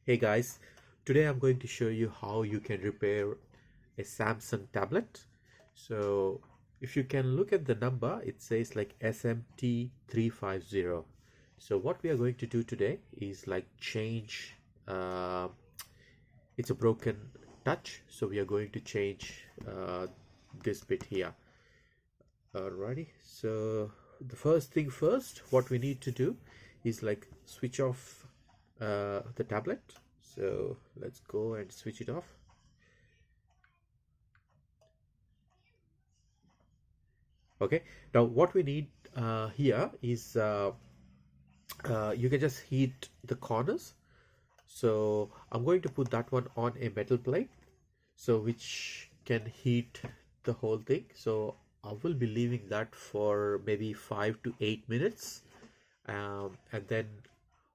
Hey guys, today I'm going to show you how you can repair a Samsung tablet. So if you can look at the number, it says like SMT350. So what we are going to do today is like change, it's a broken touch. So we are going to change this bit here. Alrighty, so the first thing first, what we need to do is like switch off the tablet. So let's go and switch it off. Okay, now what we need here is you can just heat the corners. So I'm going to put that one on a metal plate, so which can heat the whole thing. So I will be leaving that for maybe 5 to 8 minutes, and then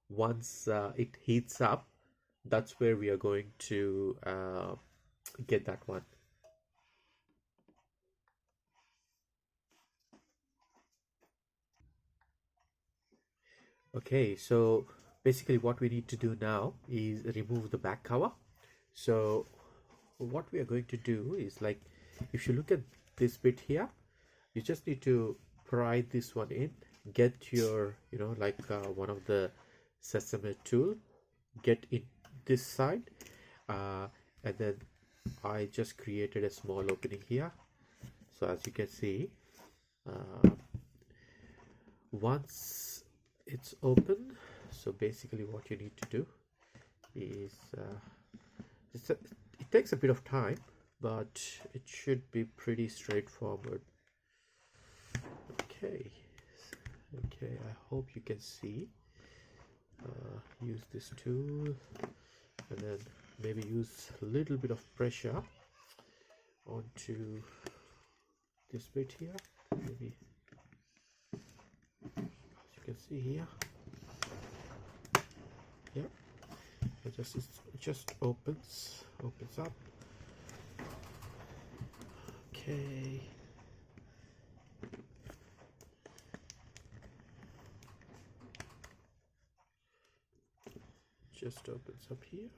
once it heats up, that's where we are going to get that one. Okay, so basically what we need to do now is remove the back cover. So what we are going to do is like, if you look at this bit here, you just need to pry this one in, get your, like one of the sesame tool, get in this side, and then I just created a small opening here. So as you can see, once it's open, so basically what you need to do is it takes a bit of time, but it should be pretty straightforward. Okay, I hope you can see. Use this tool and then maybe use a little bit of pressure onto this bit here. Maybe as you can see here, yeah, it just opens up. Okay, just opens up here.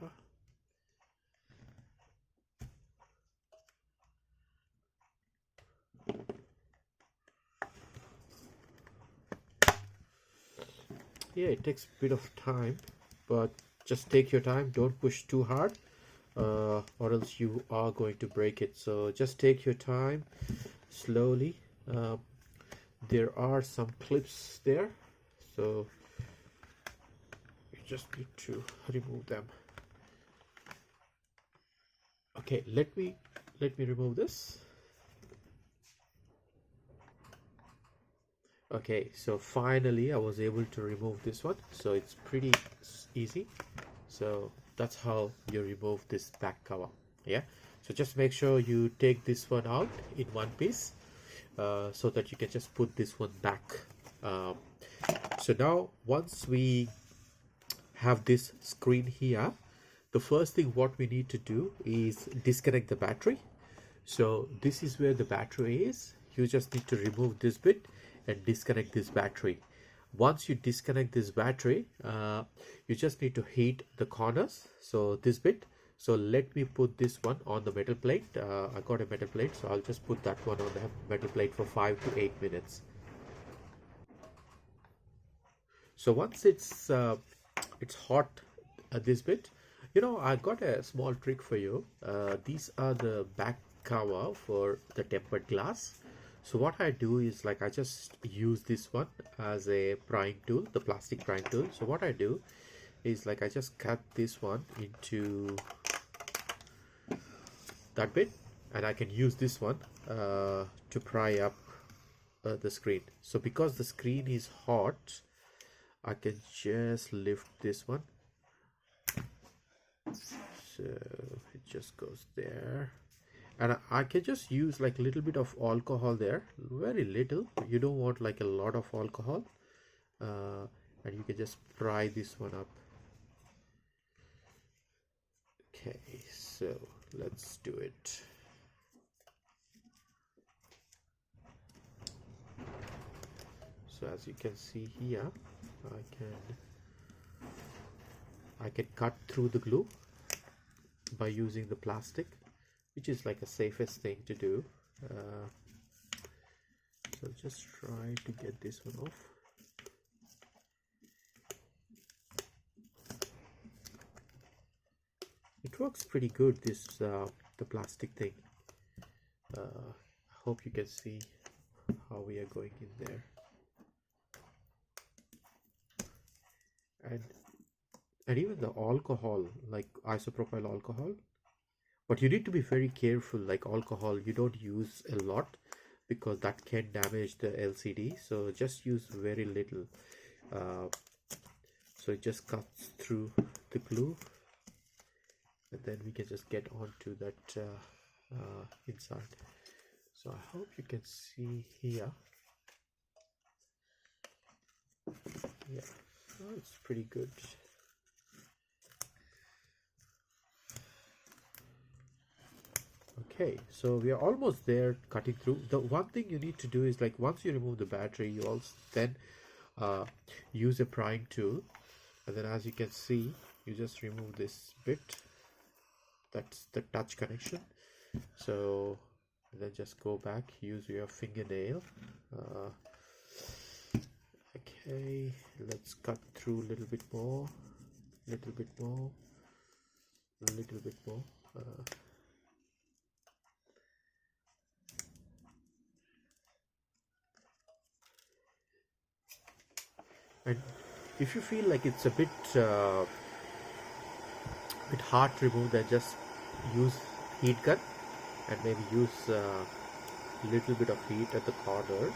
Yeah, it takes a bit of time, but just take your time, don't push too hard, or else you are going to break it. So just take your time, slowly. There are some clips there, so you just need to remove them. Okay, let me remove this. Okay, so finally I was able to remove this one, so it's pretty easy. So that's how you remove this back cover. Yeah, so just make sure you take this one out in one piece, so that you can just put this one back. So now once we have this screen here, the first thing what we need to do is disconnect the battery. So this is where the battery is. You just need to remove this bit and disconnect this battery. Once you disconnect this battery, you just need to heat the corners, so this bit. So let me put this one on the metal plate. I got a metal plate, so I'll just put that one on the metal plate for 5 to 8 minutes. So once it's hot at this bit, I got a small trick for you. These are the back cover for the tempered glass. So what I do is like I just use this one as a prying tool, the plastic prying tool. So what I do is like I just cut this one into that bit, and I can use this one to pry up the screen. So because the screen is hot, I can just lift this one, so it just goes there, and I can just use like a little bit of alcohol there, very little. You don't want like a lot of alcohol, and you can just pry this one up. Okay, so let's do it. So as you can see here, I can I can cut through the glue by using the plastic, which is like a safest thing to do. So just try to get this one off. It works pretty good, this the plastic thing. I hope you can see how we are going in there. And even the alcohol, like isopropyl alcohol, but you need to be very careful. Like alcohol, you don't use a lot because that can damage the LCD, so just use very little. So it just cuts through the glue, and then we can just get onto that inside. So I hope you can see here. Yeah, oh, it's pretty good. Okay, so we are almost there, cutting through. The one thing you need to do is, like, once you remove the battery, you also then use a prying tool, and then as you can see, you just remove this bit. That's the touch connection. So then just go back, use your fingernail. Okay, let's cut through a little bit more, little bit more, a little bit more. And if you feel like it's a bit hard to remove, then just use heat gun and maybe use a little bit of heat at the corners.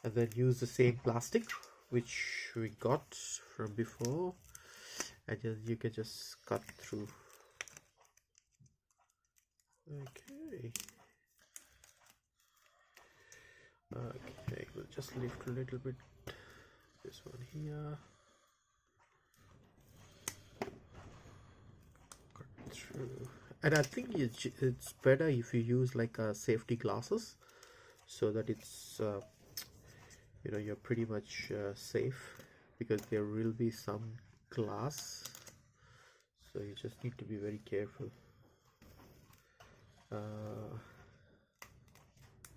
And then use the same plastic which we got from before, and then you can just cut through. Okay, we'll just lift a little bit this one here, cut through. And I think it's better if you use like safety glasses, so that it's you know, you're pretty much safe, because there will be some glass, so you just need to be very careful.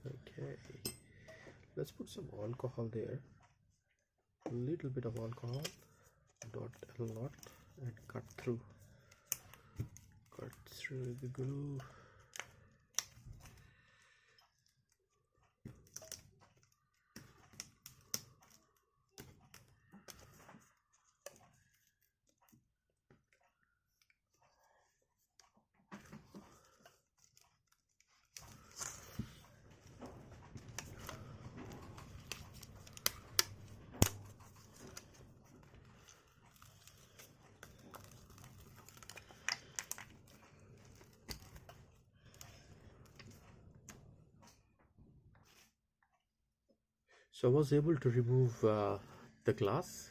Okay, let's put some alcohol there, a little bit of alcohol, not a lot, and cut through the glue. So I was able to remove the glass.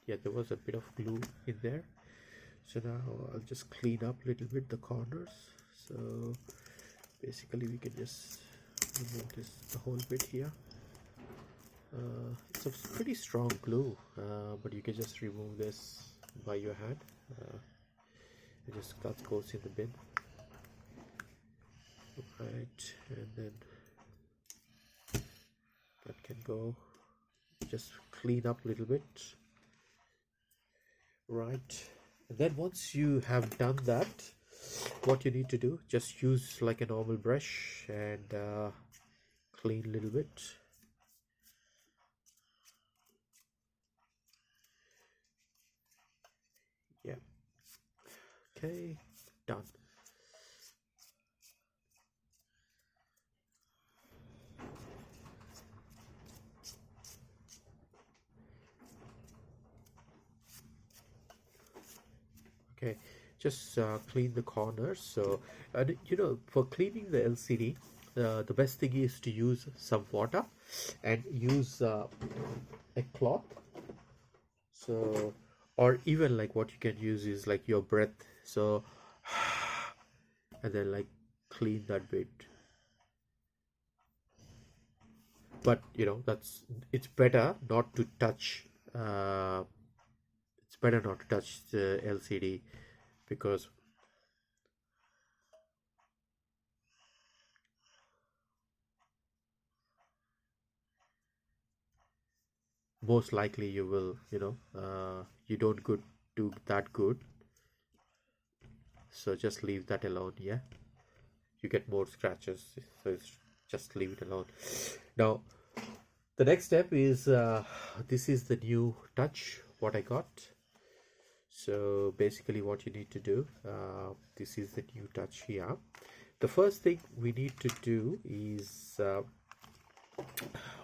Yeah, there was a bit of glue in there. So now I'll just clean up a little bit the corners. So basically we can just remove the whole bit here. It's a pretty strong glue, but you can just remove this by your hand. It just goes in the bin. Right, and then that can go. Just clean up a little bit. Right, and then once you have done that, what you need to do, just use like a normal brush and clean a little bit. Yeah, okay, done. Okay, just clean the corners. So, and you know, for cleaning the LCD, the best thing is to use some water and use a cloth. So, or even like what you can use is like your breath. So, and then like clean that bit. But you know, it's better not to touch. It's better not to touch the LCD because most likely you will, you know, you don't good do that good. So just leave that alone. Yeah, you get more scratches, so it's just leave it alone. Now the next step is this is the new touch what I got. So basically what you need to do, this is the new touch here. The first thing we need to do is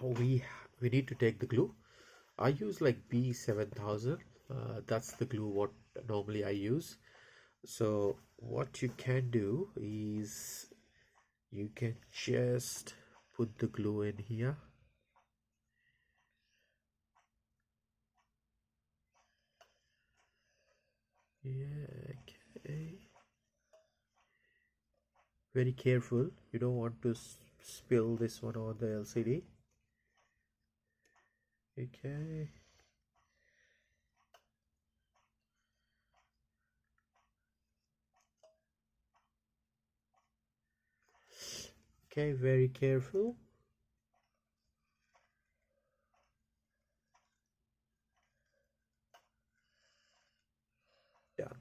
we need to take the glue. I use like B7000. That's the glue what normally I use. So what you can do is you can just put the glue in here. Yeah, okay. Very careful. You don't want to spill this one on the LCD. Okay. Okay, very careful. Done.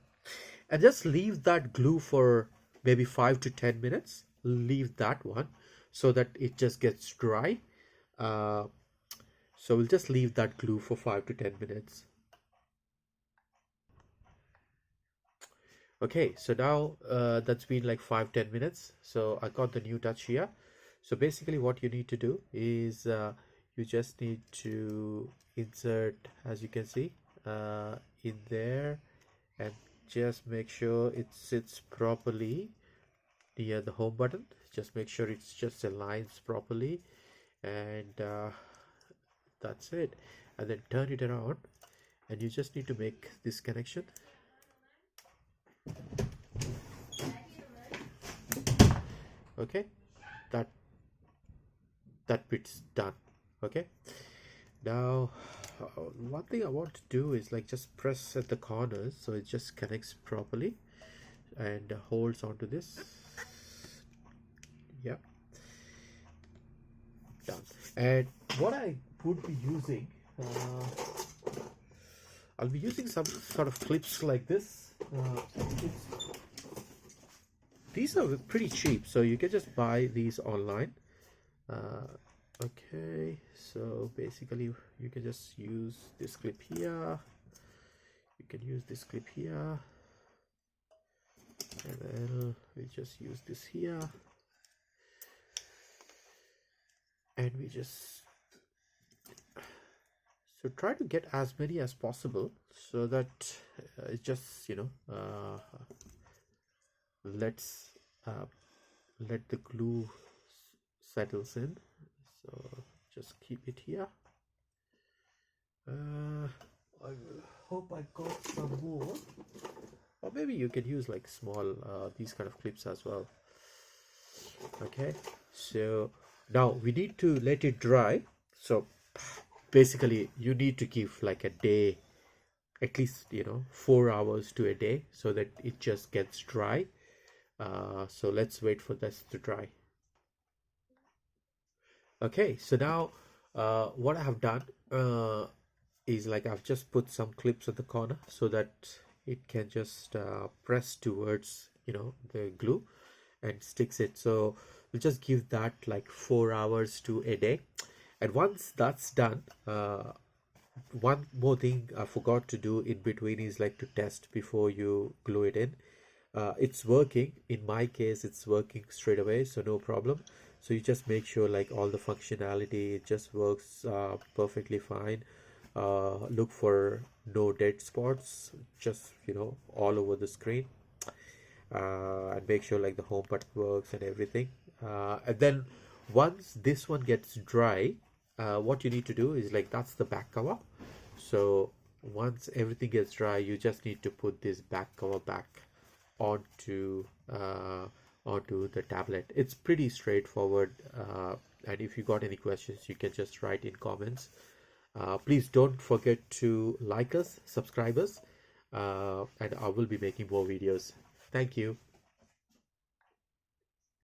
And just leave that glue for maybe 5 to 10 minutes. Leave that one so that it just gets dry. So we'll just leave that glue for 5 to 10 minutes. Okay, so now that's been like 5-10 minutes. So I got the new touch here. So basically what you need to do is you just need to insert, as you can see, in there, and just make sure it sits properly near the home button. Just make sure it's just aligns properly, and that's it. And then turn it around, and you just need to make this connection. Okay, that bit's done. Okay, now one thing I want to do is like just press at the corners so it just connects properly and holds onto this. Yeah, done. And what I would be using, I'll be using some sort of clips like this. These are pretty cheap, so you can just buy these online. Okay, so basically you can just use this clip here, you can use this clip here, and then we just use this here, and we just so try to get as many as possible so that it just, you know, let's let the glue settles in. So just keep it here. I hope I got some more, or maybe you can use like small these kind of clips as well. Okay, so now we need to let it dry. So basically you need to give like a day, at least, you know, 4 hours to a day, so that it just gets dry. So let's wait for this to dry. Okay, so now what I have done is like I've just put some clips at the corner so that it can just press towards, you know, the glue and sticks it. So we'll just give that like 4 hours to a day. And once that's done, one more thing I forgot to do in between is like to test before you glue it in. It's working. In my case, it's working straight away, so no problem. So you just make sure like all the functionality, it just works perfectly fine. look for no dead spots, just all over the screen, and make sure like the home button works and everything. And then once this one gets dry, what you need to do is like, that's the back cover. So once everything gets dry, you just need to put this back cover back onto onto the tablet. It's pretty straightforward, and if you got any questions, you can just write in comments. Please don't forget to like us, subscribe us, and I will be making more videos. Thank you.